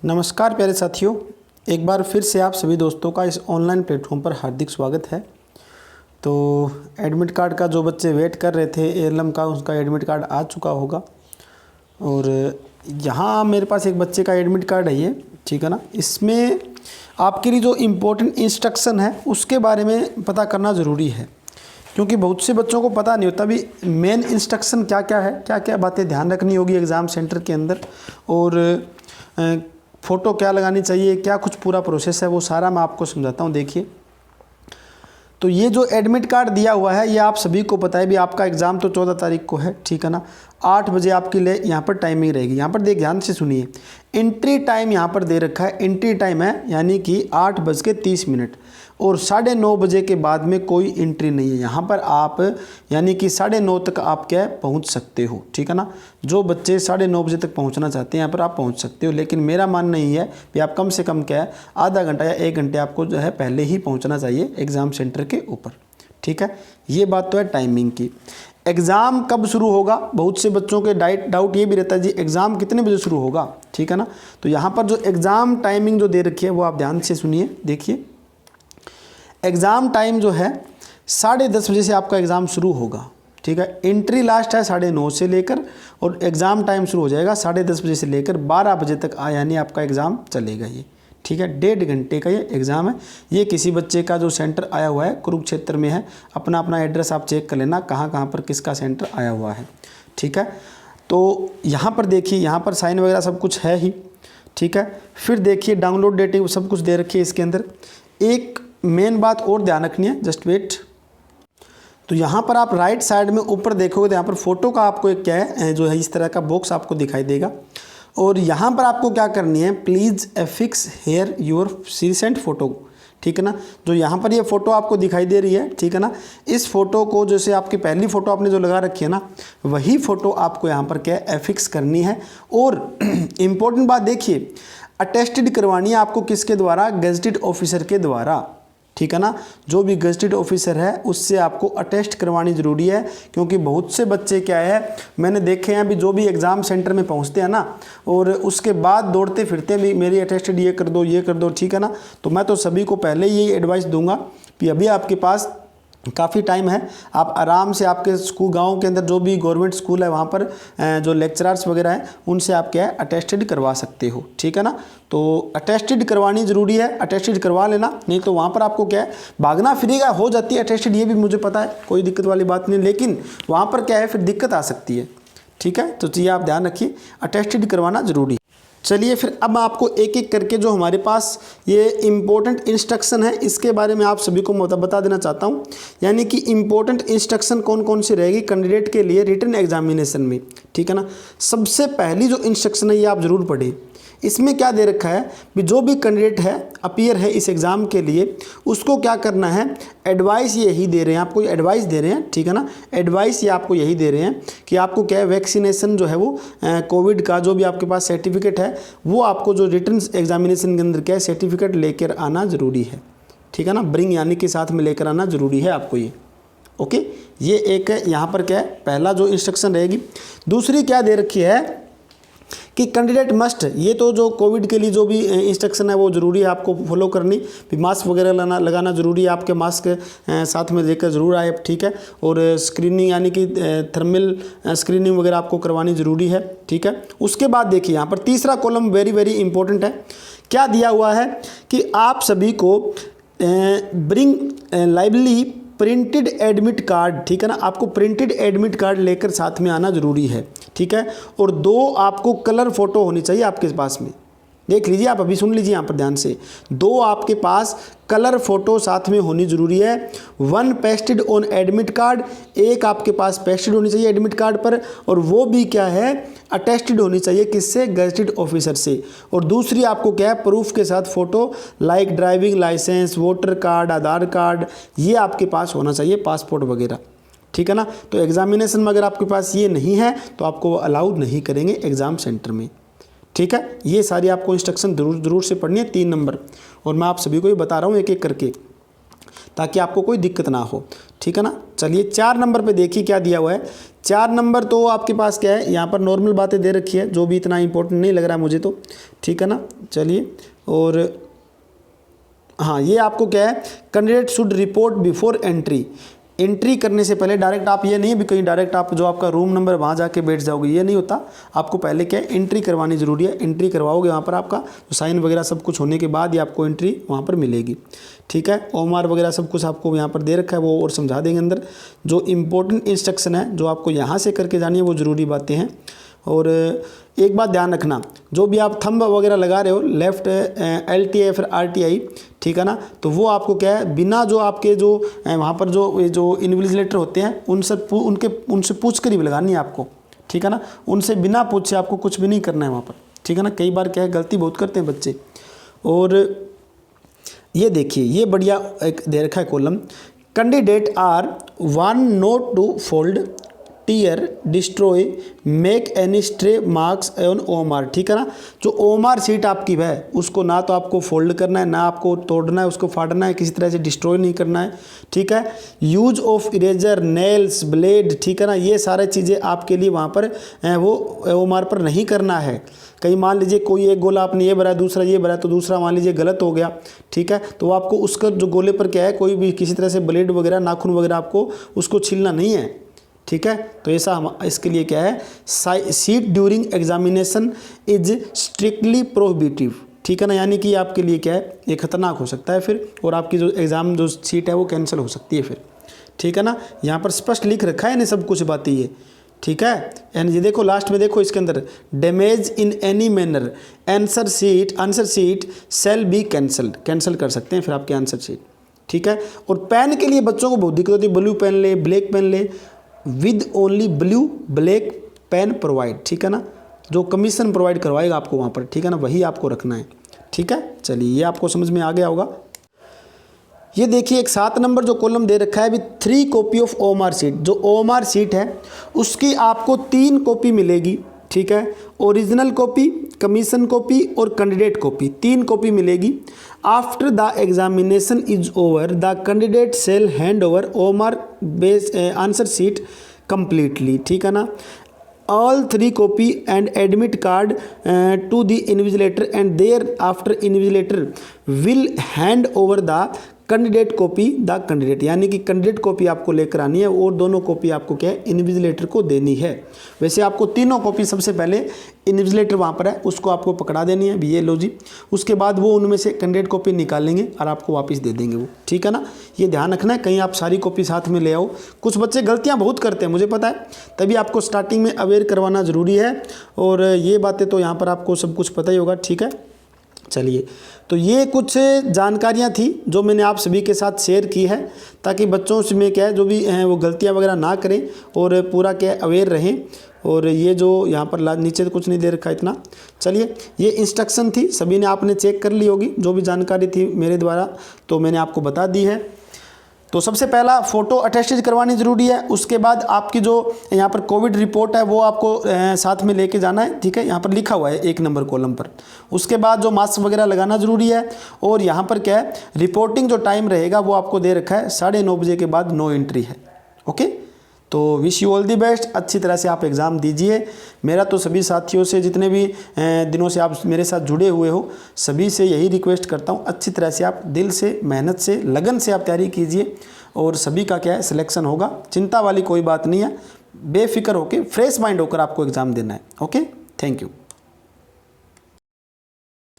नमस्कार प्यारे साथियों, एक बार फिर से आप सभी दोस्तों का इस ऑनलाइन प्लेटफॉर्म पर हार्दिक स्वागत है। तो एडमिट कार्ड का जो बच्चे वेट कर रहे थे एएलएम का, उसका एडमिट कार्ड आ चुका होगा। और यहाँ मेरे पास एक बच्चे का एडमिट कार्ड है ये, ठीक है ना। इसमें आपके लिए जो इम्पोर्टेंट इंस्ट्रक्शन है उसके बारे में पता करना ज़रूरी है, क्योंकि बहुत से बच्चों को पता नहीं होता भी मेन इंस्ट्रक्शन क्या क्या है, क्या क्या बातें ध्यान रखनी होगी एग्ज़ाम सेंटर के अंदर, और फ़ोटो क्या लगानी चाहिए, क्या कुछ पूरा प्रोसेस है, वो सारा मैं आपको समझाता हूँ। देखिए, तो ये जो एडमिट कार्ड दिया हुआ है ये आप सभी को पता है भी आपका एग्ज़ाम तो 14 तारीख को है, ठीक है ना। 8 बजे आपके लिए यहाँ पर टाइमिंग रहेगी। यहाँ पर देख ध्यान से सुनिए, एंट्री टाइम यहाँ पर दे रखा है, एंट्री टाइम है यानी कि 8:30, और 9:30 बजे के बाद में कोई एंट्री नहीं है। यहाँ पर आप यानी कि 9:30 तक आप क्या है पहुँच सकते हो, ठीक है ना। जो बच्चे 9:30 बजे तक पहुँचना चाहते हैं यहाँ पर आप पहुँच सकते हो, लेकिन मेरा मानना नहीं है कि आप कम से कम क्या है आधा घंटा या 1 घंटे आपको जो है पहले ही पहुँचना चाहिए एग्ज़ाम सेंटर के ऊपर, ठीक है। ये बात तो है टाइमिंग की। एग्ज़ाम कब शुरू होगा, बहुत से बच्चों के डाउट ये भी रहता है जी एग्ज़ाम कितने बजे शुरू होगा, ठीक है ना। तो यहाँ पर जो एग्ज़ाम टाइमिंग जो दे रखी है वो आप ध्यान से सुनिए। देखिए, एग्ज़ाम टाइम जो है 10:30 बजे से आपका एग्ज़ाम शुरू होगा, ठीक है। एंट्री लास्ट है 9:30 से लेकर, और एग्ज़ाम टाइम शुरू हो जाएगा 10:30 बजे से लेकर 12 बजे तक यानी आपका एग्ज़ाम चलेगा ये, ठीक है। 1.5 घंटे का ये एग्ज़ाम है। ये किसी बच्चे का जो सेंटर आया हुआ है कुरुक्षेत्र में है, अपना अपना एड्रेस आप चेक कर लेना कहाँ कहाँ पर किसका सेंटर आया हुआ है, ठीक है। तो यहाँ पर देखिए, यहाँ पर साइन वगैरह सब कुछ है ही, ठीक है। फिर देखिए डाउनलोड डेट सब कुछ दे रखी है इसके अंदर। एक मेन बात और ध्यान रखनी है, जस्ट वेट। तो यहाँ पर आप राइट साइड में ऊपर देखोगे तो यहाँ पर फ़ोटो का आपको एक क्या है जो है इस तरह का बॉक्स आपको दिखाई देगा, और यहाँ पर आपको क्या करनी है, please affix here your recent photo, ठीक है ना। जो यहाँ पर ये फ़ोटो आपको दिखाई दे रही है, ठीक है ना, इस फ़ोटो को जैसे आपकी पहली फ़ोटो आपने जो लगा रखी है ना, वही फ़ोटो आपको यहाँ पर क्या है एफिक्स करनी है। और इम्पोर्टेंट बात देखिए, अटेस्टेड करवानी है आपको किसके द्वारा, गेजेटेड ऑफिसर के द्वारा, ठीक है ना। जो भी गेजेटेड ऑफिसर है उससे आपको अटेस्ट करवानी ज़रूरी है, क्योंकि बहुत से बच्चे क्या है मैंने देखे हैं अभी जो भी एग्ज़ाम सेंटर में पहुंचते हैं ना, और उसके बाद दौड़ते फिरते भी मेरी अटेस्टेड ये कर दो, ठीक है ना। तो मैं तो सभी को पहले ही एडवाइस दूंगा कि अभी आपके पास काफ़ी टाइम है, आप आराम से आपके स्कूल गांव के अंदर जो भी गवर्नमेंट स्कूल है वहाँ पर जो लेक्चरर्स वगैरह हैं उनसे आप क्या है अटेस्टेड करवा सकते हो, ठीक है ना। तो अटेस्टेड करवानी ज़रूरी है, अटेस्टेड करवा लेना, नहीं तो वहाँ पर आपको क्या है भागना फिरेगा हो जाती है अटेस्टेड, ये भी मुझे पता है, कोई दिक्कत वाली बात नहीं, लेकिन वहाँ पर क्या है फिर दिक्कत आ सकती है, ठीक है। तो ये आप ध्यान रखिए, अटेस्टेड करवाना ज़रूरी है। चलिए फिर अब मैं आपको एक एक करके जो हमारे पास ये इम्पोर्टेंट इंस्ट्रक्शन है इसके बारे में आप सभी को बता देना चाहता हूँ। यानी कि इम्पोर्टेंट इंस्ट्रक्शन कौन कौन सी रहेगी कैंडिडेट के लिए रिटन एग्जामिनेशन में, ठीक है ना। सबसे पहली जो इंस्ट्रक्शन है ये आप ज़रूर पढ़ें। इसमें क्या दे रखा है कि जो भी कैंडिडेट है अपीयर है इस एग्ज़ाम के लिए उसको क्या करना है, एडवाइस यही दे रहे हैं आपको, एडवाइस दे रहे हैं, ठीक है ना। एडवाइस ये आपको यही दे रहे हैं कि आपको क्या है वैक्सीनेशन जो है वो कोविड का जो भी आपके पास सर्टिफिकेट है वो आपको जो रिटन एग्जामिनेशन के अंदर क्या है सर्टिफिकेट लेकर आना ज़रूरी है, ठीक है ना। ब्रिंग यानी कि साथ में लेकर आना ज़रूरी है आपको ये, ओके। ये एक यहाँ पर क्या है पहला जो इंस्ट्रक्शन रहेगी। दूसरी क्या दे रखी है कि कैंडिडेट मस्ट, ये तो जो कोविड के लिए जो भी इंस्ट्रक्शन है वो ज़रूरी है आपको फॉलो करनी, भी मास्क वगैरह लगाना ज़रूरी है, आपके मास्क साथ में लेकर ज़रूर आए, ठीक है। और स्क्रीनिंग यानी कि थर्मल स्क्रीनिंग वगैरह आपको करवानी ज़रूरी है, ठीक है। उसके बाद देखिए यहाँ पर तीसरा कॉलम वेरी वेरी इंपॉर्टेंट है। क्या दिया हुआ है कि आप सभी को bring lively printed admit card, ठीक है ना, आपको प्रिंटेड एडमिट कार्ड लेकर साथ में आना ज़रूरी है, ठीक है। और 2 आपको कलर फ़ोटो होनी चाहिए आपके पास में, देख लीजिए आप अभी सुन लीजिए यहाँ पर ध्यान से, 2 आपके पास कलर फ़ोटो साथ में होनी ज़रूरी है। 1 पेस्टेड ऑन एडमिट कार्ड, एक आपके पास पेस्टेड होनी चाहिए एडमिट कार्ड पर, और वो भी क्या है अटेस्टेड होनी चाहिए किससे, गेजेटेड ऑफिसर से। और दूसरी आपको क्या है प्रूफ के साथ photo like driving license, voter card, Aadhaar card, ये आपके पास होना चाहिए, पासपोर्ट वगैरह, ठीक है ना। तो एग्जामिनेशन में अगर आपके पास ये नहीं है तो आपको अलाउड नहीं करेंगे एग्ज़ाम सेंटर में, ठीक है। ये सारी आपको इंस्ट्रक्शन जरूर से पढ़नी है 3 नंबर, और मैं आप सभी को ये बता रहा हूँ एक एक करके। ताकि आपको कोई दिक्कत ना हो, ठीक है ना। चलिए 4 नंबर पे देखिए क्या दिया हुआ है। 4 नंबर तो आपके पास क्या है, यहाँ पर नॉर्मल बातें दे रखी है जो भी इतना इंपॉर्टेंट नहीं लग रहा है मुझे तो, ठीक है ना। चलिए, और हाँ ये आपको क्या है, candidate should report before entry. Entry करने से पहले डायरेक्ट आप, ये नहीं है भी कहीं डायरेक्ट आप जो आपका रूम नंबर वहाँ जाके बैठ जाओगे, ये नहीं होता। आपको पहले क्या है, एंट्री करवानी ज़रूरी है। एंट्री करवाओगे वहाँ पर आपका तो साइन वगैरह सब कुछ होने के बाद ही आपको एंट्री वहाँ पर मिलेगी, ठीक है। ओमार वगैरह सब कुछ आपको यहाँ पर दे रखा है, वो और समझा देंगे अंदर। जो इम्पोर्टेंट इंस्ट्रक्शन है जो आपको यहाँ से करके जानी है वो ज़रूरी बातें हैं। और एक बात ध्यान रखना, जो भी आप थंब वगैरह लगा रहे हो लेफ़्ट LTI फिर RTI, ठीक है ना, तो वो आपको क्या है, बिना जो आपके जो वहाँ पर जो इन्विजिलेटर होते हैं उनसे पूछ कर ही लगानी है आपको, ठीक है ना। उनसे बिना पूछे आपको कुछ भी नहीं करना है वहाँ पर, ठीक है ना। कई बार क्या है, गलती बहुत करते हैं बच्चे। और ये देखिए, ये बढ़िया एक दे रखा है column, candidate are one not to fold, tear, destroy, make any stray marks on OMR, ठीक है ना। जो ओमार सीट आपकी है उसको ना तो आपको फोल्ड करना है, ना आपको तोड़ना है, उसको फाड़ना है, किसी तरह से डिस्ट्रॉय नहीं करना है, ठीक है। Use of eraser, nails, blade, ठीक है ना, ये सारी चीज़ें आपके लिए वहाँ पर वो ओमार पर नहीं करना है। कहीं मान लीजिए कोई एक गोला आपने ये भरा, दूसरा ये भरा, तो दूसरा मान लीजिए गलत हो गया, ठीक है, तो आपको उसका जो गोले पर क्या है, कोई भी किसी तरह से ब्लेड वगैरह, नाखून वगैरह आपको उसको छीलना नहीं है, ठीक है। तो ऐसा हम इसके लिए क्या है, seat during examination is strictly prohibitive, ठीक है ना। यानी कि आपके लिए क्या है, ये खतरनाक हो सकता है फिर, और आपकी जो एग्ज़ाम जो सीट है वो कैंसिल हो सकती है फिर, ठीक है ना। यहाँ पर स्पष्ट लिख रखा है ना सब कुछ बातें ये, ठीक है। एंड ये देखो लास्ट में देखो इसके अंदर, damage in any manner answer sheet shall be cancelled, cancel कर सकते हैं फिर आपके आंसर सीट, ठीक है। और पेन के लिए बच्चों को बहुत दिक्कत होती है, ब्लू पेन ले, ब्लैक पेन ले, with only blue black pen provide, ठीक है ना। जो कमीशन प्रोवाइड करवाएगा आपको वहाँ पर, ठीक है ना, वही आपको रखना है, ठीक है। चलिए ये आपको समझ में आ गया होगा। ये देखिए एक 7 नंबर जो कॉलम दे रखा है with 3 copy of OMR sheet. जो ओमार सीट है उसकी आपको 3 कॉपी मिलेगी, ठीक है। ओरिजिनल कॉपी, कमीशन कॉपी और कैंडिडेट कॉपी, 3 कॉपी मिलेगी। After the examination is over the candidate shall hand over OMR base answer sheet completely, ठीक है ना। All 3 copy and admit card to the invigilator and there after invigilator will hand over the candidate copy the candidate, यानी कि candidate copy आपको लेकर आनी है और दोनों कॉपी आपको क्या है, इन्विजिलेटर को देनी है। वैसे आपको तीनों कॉपी सबसे पहले इन्विजिलेटर वहाँ पर है उसको आपको पकड़ा देनी है, भी ये लो जी। उसके बाद वो उनमें से कैंडिडेट कॉपी निकालेंगे और आपको वापस दे देंगे वो, ठीक है ना। ये ध्यान रखना है कहीं आप सारी कॉपी साथ में ले आओ। कुछ बच्चे गलतियाँ बहुत करते हैं मुझे पता है, तभी आपको स्टार्टिंग में अवेयर करवाना ज़रूरी है। और ये बातें तो यहाँ पर आपको सब कुछ पता ही होगा, ठीक है। चलिए तो ये कुछ जानकारियाँ थी जो मैंने आप सभी के साथ शेयर की है, ताकि बच्चों में क्या है जो भी हैं वो गलतियाँ वगैरह ना करें और पूरा क्या अवेयर रहें। और ये जो यहाँ पर नीचे तो कुछ नहीं दे रखा इतना। चलिए ये इंस्ट्रक्शन थी, सभी ने आपने चेक कर ली होगी, जो भी जानकारी थी मेरे द्वारा तो मैंने आपको बता दी है। तो सबसे पहला फ़ोटो अटेस्टेड करवानी ज़रूरी है। उसके बाद आपकी जो यहाँ पर कोविड रिपोर्ट है वो आपको साथ में लेके जाना है, ठीक है, यहाँ पर लिखा हुआ है 1 नंबर कॉलम पर। उसके बाद जो मास्क वगैरह लगाना ज़रूरी है। और यहाँ पर क्या है, रिपोर्टिंग जो टाइम रहेगा वो आपको दे रखा है 9:30 बजे के बाद नो एंट्री है, ओके। तो wish you all the best, अच्छी तरह से आप एग्ज़ाम दीजिए। मेरा तो सभी साथियों से, जितने भी दिनों से आप मेरे साथ जुड़े हुए हो, सभी से यही रिक्वेस्ट करता हूँ, अच्छी तरह से आप दिल से, मेहनत से, लगन से आप तैयारी कीजिए और सभी का क्या है सिलेक्शन होगा। चिंता वाली कोई बात नहीं है, बेफिक्र होकर फ्रेश माइंड होकर आपको एग्ज़ाम देना है, ओके। Thank you.